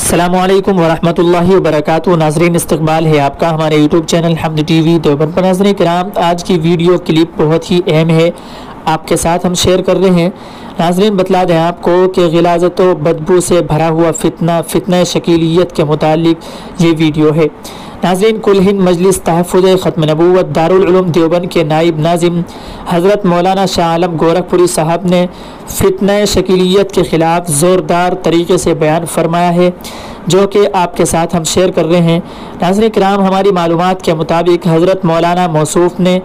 अस्सलामुअलैकुम वरहमतुल्लाहि वबरकातुहू। नाज़रीन, इस्तकबाल है आपका हमारे यूट्यूब चैनल हमद टीवी देवबंद पर। नाज़रीन किराम, आज की वीडियो क्लिप बहुत ही अहम है, आपके साथ हम शेयर कर रहे हैं। नाज़रीन, बतला दें आपको कि गिलाज़त व बदबू से भरा हुआ फितना शकीलियत के मुतालिक ये वीडियो है। नाज़रीन, कुल हिंद मजलिस तहफ़्फ़ुज़ ख़त्म नबूवत दारुल उलूम देवबंद के नाइब नाज़िम हज़रत मौलाना शाह आलम गोरखपुरी साहब ने फितना शकीलियत के ख़िलाफ़ ज़ोरदार तरीके से बयान फरमाया है, जो कि आपके साथ हम शेयर कर रहे हैं। नाज़रीन किराम, हमारी मालूमात के मुताबिक हज़रत मौलाना मौसूफ़ ने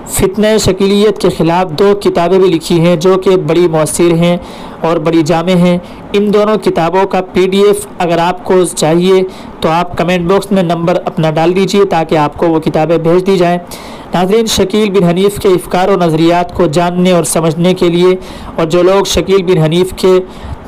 फितना शकीलियत के ख़िलाफ़ 2 किताबें भी लिखी हैं, जो कि बड़ी मौसर हैं और बड़ी जामे हैं। इन दोनों किताबों का PDF अगर आपको चाहिए तो आप कमेंट बॉक्स में नंबर अपना डाल दीजिए ताकि आपको वो किताबें भेज दी जाएँ। नाज़रीन, शकील बिन हनीफ़ के इफ़कार और नज़रियात को जानने और समझने के लिए, और जो लोग शकील बिन हनीफ़ के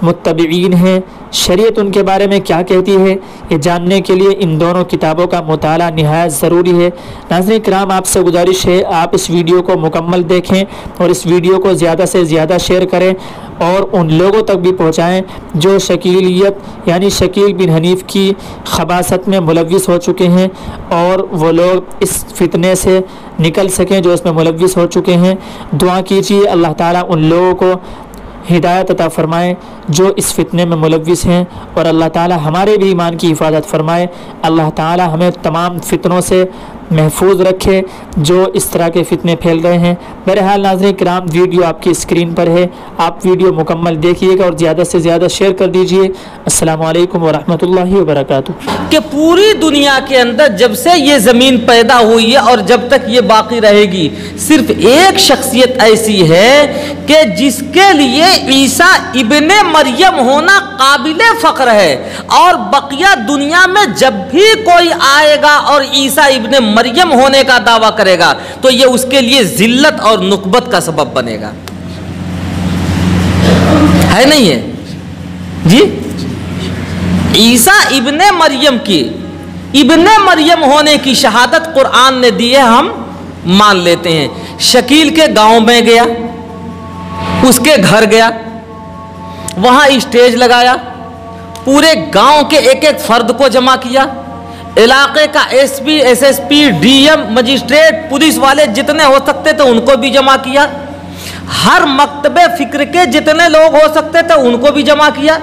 मुत्तबईन हैं, शरीयत उनके बारे में क्या कहती है, ये जानने के लिए इन दोनों किताबों का मुताला निहायत ज़रूरी है। नाज़रीन किराम, आपसे गुजारिश है आप इस वीडियो को मुकम्मल देखें और इस वीडियो को ज़्यादा से ज़्यादा शेयर करें और उन लोगों तक भी पहुँचाएँ जो शकीलियत यानी शकील बिन हनीफ़ की खबासत में मुलव्विस हो चुके हैं, और वो लोग इस फितने से निकल सकें जो इसमें मुलव्विस हो चुके हैं। दुआ कीजिए अल्लाह ताला उन लोगों को हिदायत अता फ़रमाए जो इस फितने में मुलव्विस हैं, और अल्लाह ताला हमारे भी ईमान की हिफाजत फ़रमाए। अल्लाह ताला हमें तमाम फितनों से महफूज रखे जो इस तरह के फितने फैल रहे हैं। बहरहाल नाज़रीन किराम, वीडियो आपकी स्क्रीन पर है, आप वीडियो मुकम्मल देखिएगा और ज़्यादा से ज़्यादा शेयर कर दीजिए। अस्सलामु अलैकुम वरहमतुल्लाहि वबरकातुहू। कि पूरी दुनिया के अंदर जब से ये ज़मीन पैदा हुई है और जब तक ये बाकी रहेगी, सिर्फ एक शख्सियत ऐसी है कि जिसके लिए ईसा इब्ने मरियम होना काबिले फ़ख्र है, और बकिया दुनिया में जब भी कोई आएगा और ईसा इब्ने मरियम होने का दावा करेगा तो ये उसके लिए जिल्लत और नुकबत का सबब बनेगा। है नहीं है जी? ईसा इब्ने मरियम की इब्ने मरियम होने की शहादत कुरान ने दी है, हम मान लेते हैं। शकील के गांव में गया, उसके घर गया, वहां स्टेज लगाया, पूरे गांव के एक एक फर्द को जमा किया, इलाके का SP, SSP, DM, magistrate, police वाले जितने हो सकते थे उनको भी जमा किया, हर मकतबे फिक्र के जितने लोग हो सकते थे उनको भी जमा किया,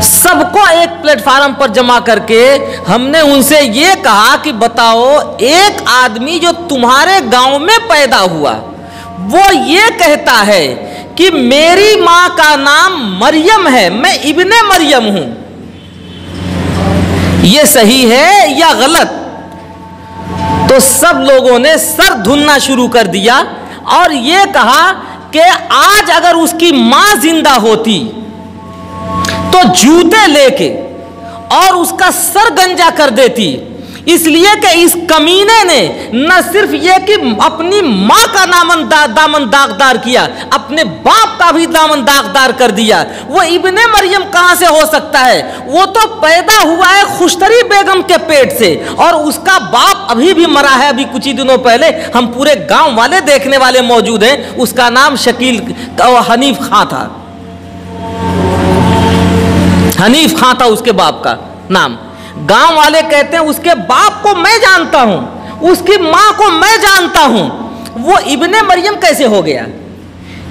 सबको एक प्लेटफार्म पर जमा करके हमने उनसे ये कहा कि बताओ, एक आदमी जो तुम्हारे गांव में पैदा हुआ वो ये कहता है कि मेरी मां का नाम मरियम है, मैं इब्ने मरियम हूं, ये सही है या गलत? तो सब लोगों ने सर धुनना शुरू कर दिया और ये कहा कि आज अगर उसकी मां जिंदा होती तो जूते लेके और उसका सर गंजा कर देती, इसलिए कि इस कमीने ने न सिर्फ ये कि अपनी मां का दामन दागदार किया, अपने बाप का भी दामन दागदार कर दिया। वो इब्ने मरियम कहां से हो सकता है? वो तो पैदा हुआ है खुशतरी बेगम के पेट से, और उसका बाप अभी भी मरा है। अभी कुछ ही दिनों पहले हम पूरे गांव वाले देखने वाले मौजूद हैं, उसका नाम शकील हनीफ खां था। हनीफ खां था उसके बाप का नाम। गांव वाले कहते हैं उसके बाप को मैं जानता हूं, उसकी मां को मैं जानता हूं, वो इब्ने मरियम कैसे हो गया?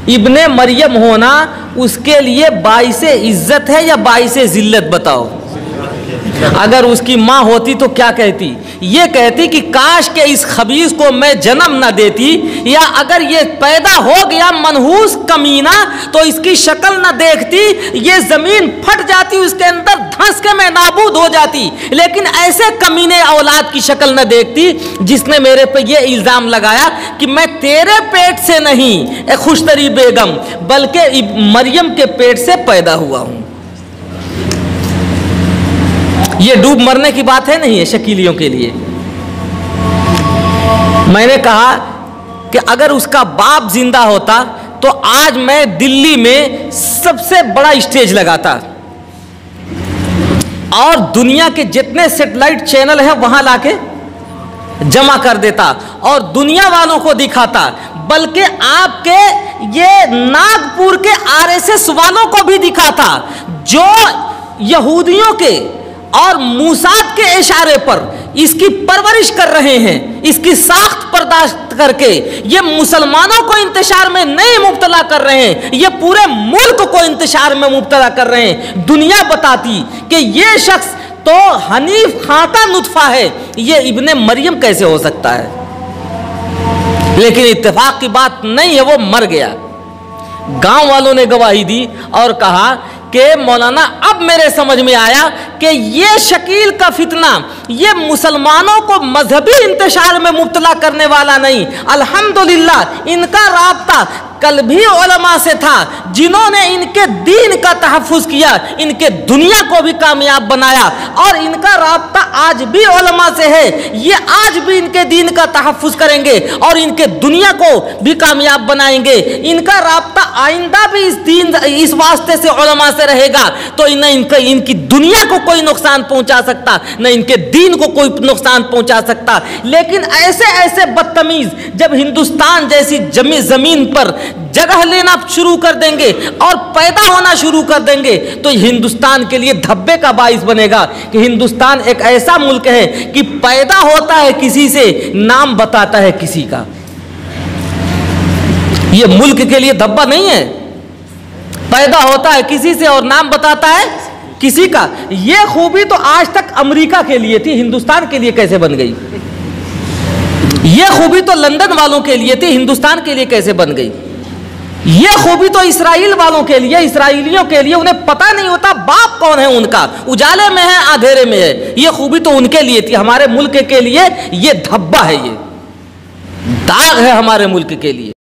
इब्ने मरियम होना उसके लिए बाइसे इज्जत है या बाइसे जिल्लत? बताओ। अगर उसकी मां होती तो क्या कहती? ये कहती कि काश के इस खबीस को मैं जन्म न देती, या अगर ये पैदा हो गया मनहूस कमीना तो इसकी शक्ल न देखती, ये जमीन फट जाती, उसके अंदर धंस के मैं नाबूद हो जाती। लेकिन ऐसे कमीने औलाद की शक्ल न देखती जिसने मेरे पे ये इल्जाम लगाया कि मैं तेरे पेट से नहीं ए खुशतरी बेगम बल्कि मरियम के पेट से पैदा हुआ हूं। ये डूब मरने की बात है नहीं है शकीलियों के लिए। मैंने कहा कि अगर उसका बाप जिंदा होता तो आज मैं दिल्ली में सबसे बड़ा स्टेज लगाता और दुनिया के जितने सैटेलाइट चैनल हैं वहां लाके जमा कर देता और दुनिया वालों को दिखाता, बल्कि आपके ये नागपुर के RSS वालों को भी दिखाता जो यहूदियों के और मूसाद के इशारे पर इसकी परवरिश कर रहे हैं, इसकी साख्त बर्दाश्त करके ये मुसलमानों को इंतशार में नहीं मुब्तला कर रहे हैं, ये पूरे मुल्क को इंतशार में मुब्तला कर रहे हैं। दुनिया बताती कि ये शख्स तो हनीफ खाता नुतफा है, ये इब्ने मरियम कैसे हो सकता है। लेकिन इत्तेफाक की बात नहीं है, वो मर गया। गांव वालों ने गवाही दी और कहा कि मौलाना अब मेरे समझ में आया कि ये शकील का फितना ये मुसलमानों को मजहबी इंतशार में मुब्तला करने वाला नहीं, अल्हम्दुलिल्लाह इनका राब्ता कल भी उलमा से था, जिन्होंने इनके दीन का तहफ़्फ़ुज़ किया, इनके दुनिया को भी कामयाब बनाया, और इनका राब्ता आज भी उलमा से है। ये आज भी इनके दीन का तहफ़्फ़ुज़ करेंगे और इनके दुनिया को भी कामयाब बनाएंगे। इनका राब्ता आइंदा भी इस वास्ते से उलमा से रहेगा, तो न इनकी दुनिया को कोई नुकसान पहुंचा सकता, न इनके दीन को कोई नुकसान पहुंचा सकता। लेकिन ऐसे ऐसे बदतमीज जब हिंदुस्तान जैसी ज़मीन पर जगह लेना शुरू कर देंगे और पैदा होना शुरू कर देंगे, तो हिंदुस्तान के लिए धब्बे का बाइस बनेगा कि हिंदुस्तान एक ऐसा मुल्क है कि पैदा होता है किसी से, नाम बताता है किसी का। यह मुल्क के लिए धब्बा नहीं है, पैदा होता है किसी से और नाम बताता है किसी का। यह खूबी तो आज तक अमेरिका के लिए थी, हिंदुस्तान के लिए कैसे बन गई? यह खूबी तो लंदन वालों के लिए थी, हिंदुस्तान के लिए कैसे बन गई? यह खूबी तो इसराइल वालों के लिए, इसराइलियों के लिए, उन्हें पता नहीं होता बाप कौन है उनका, उजाले में है अंधेरे में है। यह खूबी तो उनके लिए थी, हमारे मुल्क के लिए यह धब्बा है, ये दाग है हमारे मुल्क के लिए।